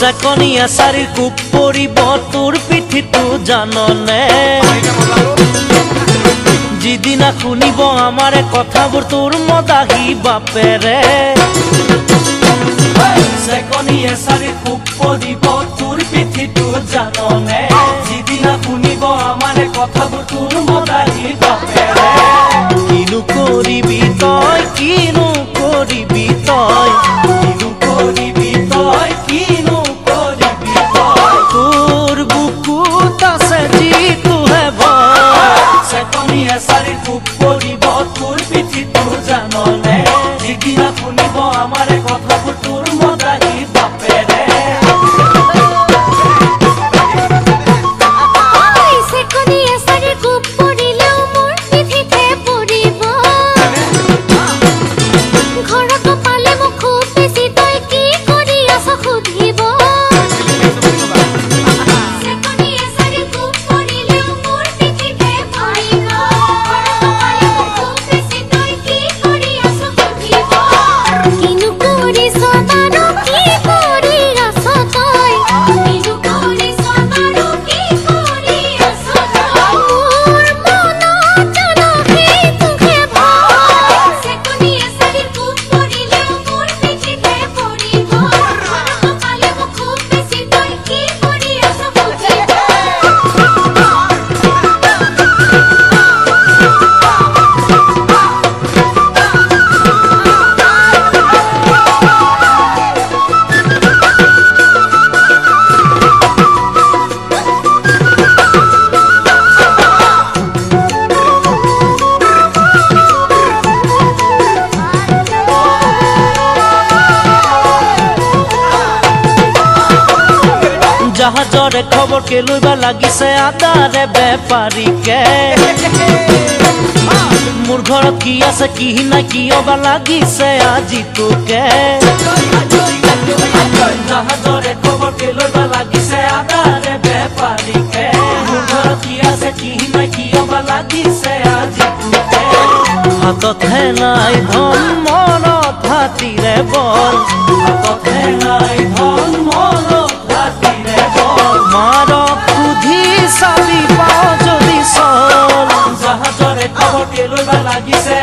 চেকনিয়া চাৰিৰ কোব পৰিব তোৰ পিঠিটো জাননে যিদিনা শুনিব আমাৰে কথাবোৰ তোৰ মদাহী বাপেৰে চেকনিয়া চাৰিৰ কোব পৰিব তোৰ পিঠিটো জাননে যিদিনা শুনিব আমাৰে কথাবোৰ তোৰ মদাহী বাপেৰে কিনো কৰিবি তই কিনো কৰিবি তই কিনো কৰিবি তই কিনো কৰিবি তই তোৰ বুকুত আছে যিটোহে ভয় চেকনিয়া চাৰিৰ কোব পৰিব তোৰ পিঠিটো জাননে যিদিনা শুনিব আমাৰে কথাবোৰ তোৰ মদাহী বাপেৰে জাহাজৰে খবৰ কে লইবা লাগিছে আদাৰে বেপাৰীকে মোৰ ঘৰত কি আছে কি নাই কিয়বা লাগিছে আজি তোকে জাহাজৰে খবৰ কে লইবা লাগিছে আদাৰে বেপাৰীকে মোৰ ঘৰত কি আছে কি নাই কিয়বা লাগিছে আজি তোকে হাততহে নাই ধন মনত হাতীৰে বল হাততহে নাই ধন মনত মাৰক সুধি চাবি পাওঁ যদি চল জাহাজৰে খবৰ কে লইবা লাগিছে